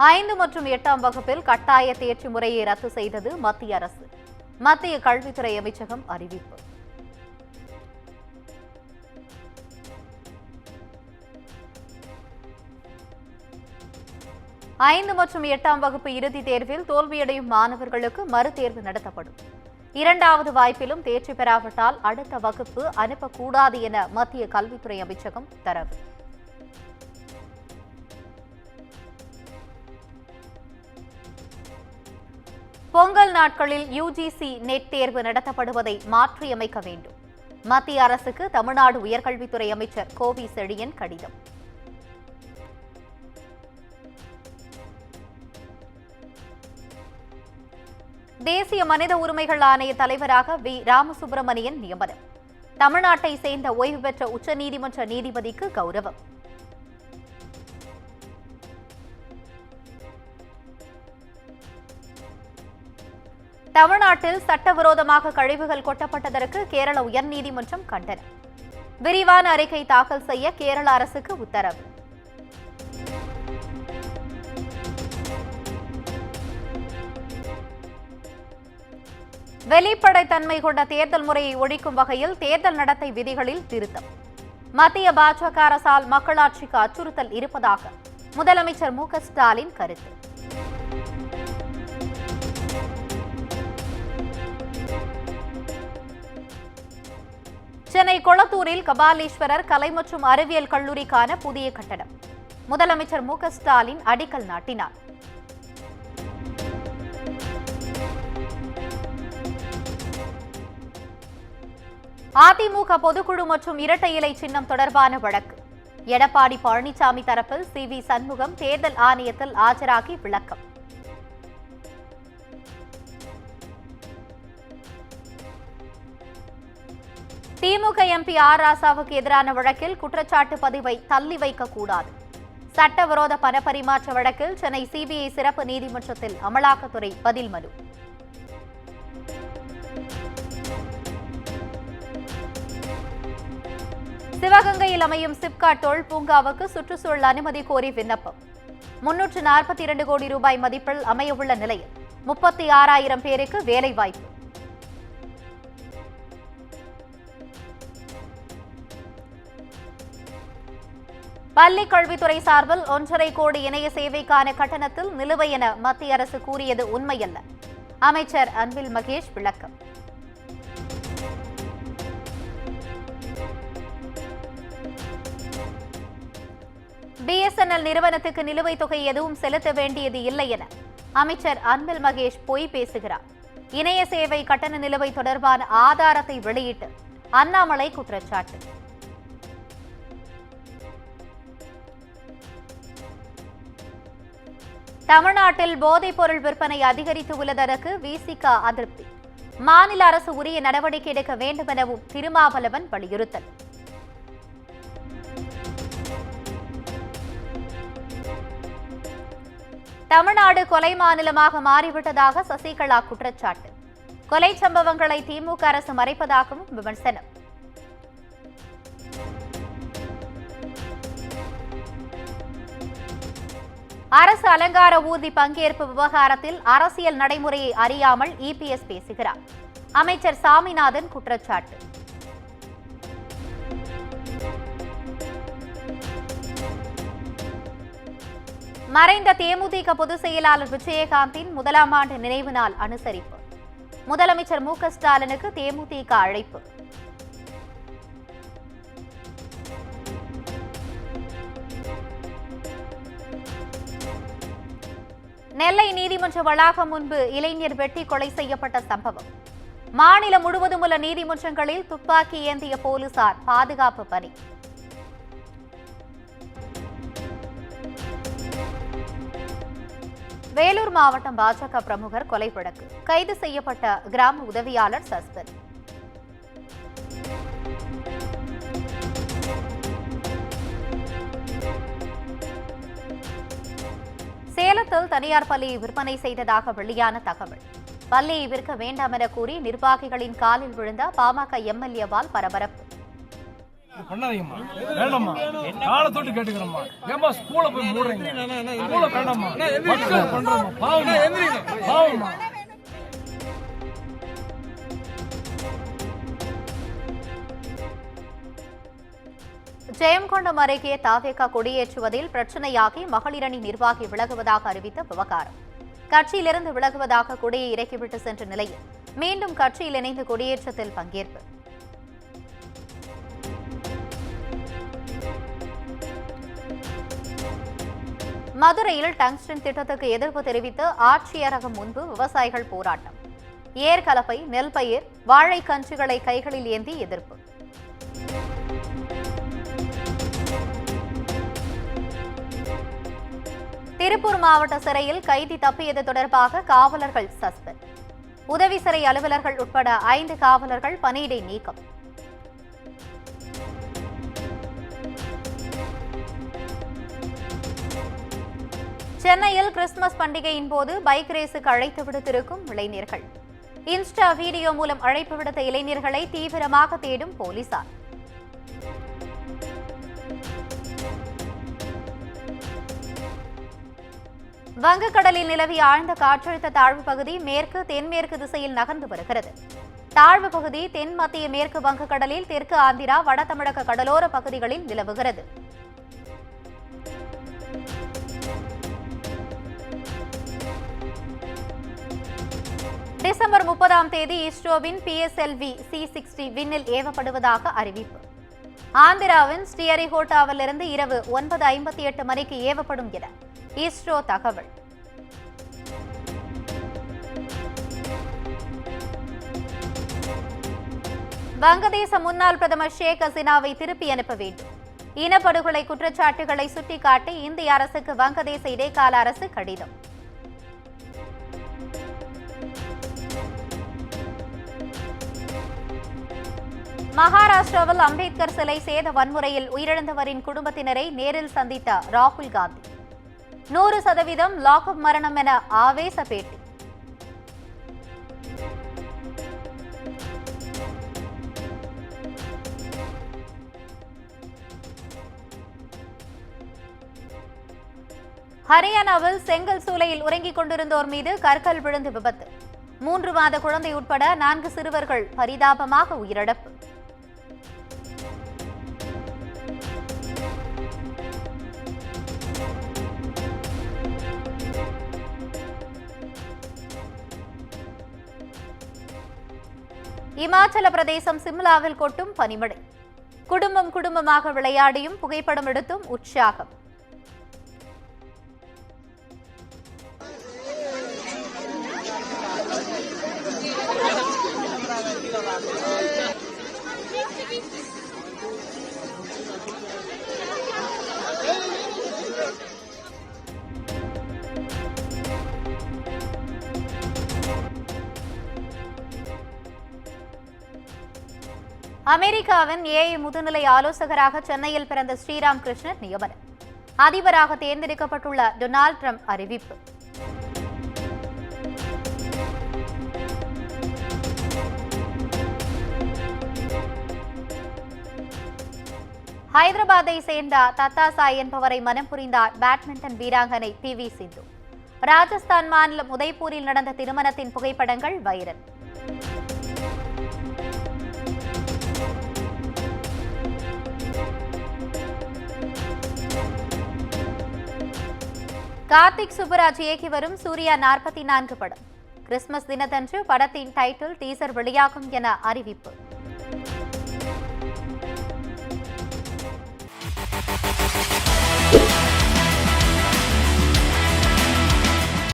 5 மற்றும் 8ஆம் வகுப்பில் கட்டாய தேர்ச்சி முறையை ரத்து செய்தது மத்திய அரசு. மத்திய கல்வித்துறை அமைச்சகம் அறிவிப்பு. ஐந்து மற்றும் 8ஆம் வகுப்பு இறுதித் தேர்வில் தோல்வியடையும் மாணவர்களுக்கு மறுதேர்வு நடத்தப்படும். 2வது வாய்ப்பிலும் தேர்ச்சி பெறாவிட்டால் அடுத்த வகுப்பு அனுப்பக்கூடாது என மத்திய கல்வித்துறை அமைச்சகம் உத்தரவு. பொங்கல் நாட்களில் யுஜிசி நெட் தேர்வு நடத்தப்படுவதை மாற்றியமைக்க வேண்டும். மத்திய அரசுக்கு தமிழ்நாடு உயர்கல்வித்துறை அமைச்சர் கோவி செழியன் கடிதம். தேசிய மனித உரிமைகள் ஆணைய தலைவராக வி. ராமசுப்பிரமணியன் நியமனம். தமிழ்நாட்டை சேர்ந்த ஓய்வு பெற்ற உச்சநீதிமன்ற நீதிபதிக்கு கௌரவம். தமிழ்நாட்டில் சட்டவிரோதமாக கழிவுகள் கொட்டப்பட்டதற்கு கேரள உயர்நீதிமன்றம் கண்டனம். விரிவான அறிக்கை தாக்கல் செய்ய கேரள அரசுக்கு உத்தரவு. வெளிப்படைத்தன்மை கொண்ட தேர்தல் முறையை ஒழிக்கும் வகையில் தேர்தல் நடத்தை விதிகளில் திருத்தம். மத்திய பாஜக அரசால் மக்களாட்சிக்கு அச்சுறுத்தல் இருப்பதாக முதலமைச்சர் மு. க. ஸ்டாலின் கருத்து. சென்னை கொளத்தூரில் கபாலீஸ்வரர் கலை மற்றும் அறிவியல் கல்லூரிக்கான புதிய கட்டடம் முதலமைச்சர் மு. க. ஸ்டாலின் அடிக்கல் நாட்டினார். அதிமுக பொதுக்குழு மற்றும் இரட்டை இலை சின்னம் தொடர்பான வழக்கு. எடப்பாடி பழனிசாமி தரப்பில் சி. வி. சண்முகம் தேர்தல் ஆணையத்தில் ஆஜராகி விளக்கம். திமுக எம்பி ஆர். ராசாவுக்கு எதிரான வழக்கில் குற்றச்சாட்டு பதிவை தள்ளி வைக்கக்கூடாது. சட்டவிரோத பணப்பரிமாற்ற வழக்கில் சென்னை சிபிஐ சிறப்பு நீதிமன்றத்தில் அமலாக்கத்துறை பதில் மனு. சிவகங்கையில் அமையும் சிப்காட் தொழில் பூங்காவுக்கு சுற்றுச்சூழல் அனுமதி கோரி விண்ணப்பம். 342 கோடி ரூபாய் மதிப்பில் அமையவுள்ள நிலையில் 36,000 பேருக்கு வேலைவாய்ப்பு. பள்ளிக் கல்வித்துறை சார்பில் 1.5 கோடி இணைய சேவைக்கான கட்டணத்தில் நிலுவை என மத்திய அரசு கூறியது உண்மையல்ல. அமைச்சர் அன்பில் மகேஷ் விளக்கம். பிஎஸ்என்எல் நிறுவனத்துக்கு நிலுவைத் தொகை எதுவும் செலுத்த வேண்டியது இல்லை என அமைச்சர் அன்பில் மகேஷ் பொய் பேசுகிறார். இணைய சேவை கட்டண நிலுவை தொடர்பான ஆதாரத்தை வெளியிட்டு அண்ணாமலை குற்றச்சாட்டு. தமிழ்நாட்டில் போதைப் பொருள் விற்பனை அதிகரித்து உள்ளதற்கு விசிக அதிருப்தி. மாநில அரசு உரிய நடவடிக்கை எடுக்க வேண்டும் எனவும் திருமாவளவன் வலியுறுத்தல். தமிழ்நாடு கொலை மாநிலமாக மாறிவிட்டதாக சசிகலா குற்றச்சாட்டு. கொலை சம்பவங்களை திமுக அரசு மறைப்பதாகவும் விமர்சனம். அரசு அலங்கார ஊர்தி பங்கேற்பு விவகாரத்தில் அரசியல் நடைமுறையை அறியாமல் இபிஎஸ் பேசுகிறார். அமைச்சர் சாமிநாதன் குற்றச்சாட்டு. மறைந்த தேமுதிக பொதுச் செயலாளர் விஜயகாந்தின் 1ஆம் ஆண்டு நினைவு நாள் அனுசரிப்பு. முதலமைச்சர் மு. க. ஸ்டாலினுக்கு தேமுதிக அழைப்பு. நெல்லை நீதிமன்ற வளாகம் முன்பு இளைஞர் வெட்டி கொலை செய்யப்பட்ட சம்பவம். மாநிலம் முழுவதும் உள்ள நீதிமன்றங்களில் துப்பாக்கி ஏந்திய போலீசார் பாதுகாப்பு பணி. வேலூர் மாவட்டம் பாஜக பிரமுகர் கொலை வழக்கு. கைது செய்யப்பட்ட கிராம உதவியாளர் சஸ்பெண்ட். சேலத்தில் தனியார் பள்ளியை விற்பனை செய்ததாக வெளியான தகவல். பள்ளியை விற்க வேண்டாம் என கூறி நிர்வாகிகளின் காலில் விழுந்த பாமக எம்எல்ஏவால் பரபரப்பு. பண்ணாதீங்கம்மா, வேண்டாம்மா, காலை தொட்டு கேட்டுக்கிறோம்மா. ஏமா ஸ்கூல போய் மூடுறீங்க? ஸ்கூல வேண்டாம்மா, மக்கள் பண்றோம்மா, பாவம்மா, பாவம்மா. ஜெயங்கொண்டம் அருகே தாவேகா கொடியேற்றுவதில் பிரச்சனையாகி மகளிரணி நிர்வாகி விலகுவதாக அறிவித்த விவகாரம். கட்சியிலிருந்து விலகுவதாக கொடியை இறக்கிவிட்டு சென்ற நிலையில் மீண்டும் கட்சியில் இணைந்து கொடியேற்றத்தில் பங்கேற்பு. மதுரையில் டங்ஸ்டன் திட்டத்துக்கு எதிர்ப்பு தெரிவித்து ஆட்சியரகம் முன்பு விவசாயிகள் போராட்டம். ஏர்கலப்பை, நெல் பயிர், வாழை கன்றுகளை கைகளில் ஏந்தி எதிர்ப்பு. திருப்பூர் மாவட்ட சிறையில் கைதி தப்பியது தொடர்பாக காவலர்கள் சஸ்பெண்ட். உதவி சிறை அலுவலர்கள் உட்பட 5 காவலர்கள் பணியிடை நீக்கம். சென்னையில் கிறிஸ்துமஸ் பண்டிகையின் போது பைக் ரேஸுக்கு அழைத்து விடுத்திருக்கும் இளைஞர்கள். இன்ஸ்டா வீடியோ மூலம் அழைப்பு விடுத்த இளைஞர்களை தீவிரமாக தேடும் போலீசார். வங்கக்கடலில் நிலவிய ஆழ்ந்த காற்றழுத்த தாழ்வு பகுதி மேற்கு தென்மேற்கு திசையில் நகர்ந்து வருகிறது. தாழ்வு பகுதி தென் மத்திய மேற்கு வங்கக்கடலில் தெற்கு ஆந்திரா, வட தமிழக கடலோர பகுதிகளில் நிலவுகிறது. டிசம்பர் 30ஆம் தேதி இஸ்ரோவின் PSLV C-60 விண்ணில் ஏவப்படுவதாக அறிவிப்பு. ஆந்திராவின் ஸ்ரீஹரிகோட்டாவிலிருந்து இரவு 9:58 மணிக்கு ஏவப்படும் என இஸ்ரோ தகவல். வங்கதேச முன்னாள் பிரதமர் ஷேக் ஹசீனாவை திருப்பி அனுப்ப வேண்டும். இனப்படுகொலை குற்றச்சாட்டுகளை சுட்டிக்காட்டி இந்திய அரசுக்கு வங்கதேச இடைக்கால அரசு கடிதம். மகாராஷ்டிராவில் அம்பேத்கர் சிலை சேத வன்முறையில் உயிரிழந்தவரின் குடும்பத்தினரை நேரில் சந்தித்த ராகுல் காந்தி. 100% லாக்அப் மரணம் என ஆவேச பேட்டி. ஹரியானாவில் செங்கல் சூளையில் உறங்கிக் கொண்டிருந்தோர் மீது கற்கள் விழுந்து விபத்து. 3 மாத குழந்தை உட்பட 4 சிறுவர்கள் பரிதாபமாக உயிரிழப்பு. இமாச்சல பிரதேசம் சிம்லாவில் கொட்டும் பனிமழை. குடும்பமாக விளையாடியும் புகைப்படம் எடுத்தும் உற்சாகம். அமெரிக்காவின் AI முதுநிலை ஆலோசகராக சென்னையில் பிறந்த ஸ்ரீராம் கிருஷ்ணன் நியமனம். அதிபராக தேர்ந்தெடுக்கப்பட்டுள்ள டொனால்ட் ட்ரம்ப் அறிவிப்பு. ஹைதராபாத்தை சேர்ந்த தத்தா சாய் என்பவரை மனம் புரிந்தார் பேட்மிண்டன் வீராங்கனை PV சிந்து. ராஜஸ்தான் மாநிலம் உதய்பூரில் நடந்த திருமணத்தின் புகைப்படங்கள் வைரல். கார்த்திக் சுப்புராஜ் இயக்கி வரும் சூர்யா 44 படம். கிறிஸ்துமஸ் தினத்தன்று படத்தின் டைட்டில் டீசர் வெளியாகும் என அறிவிப்பு.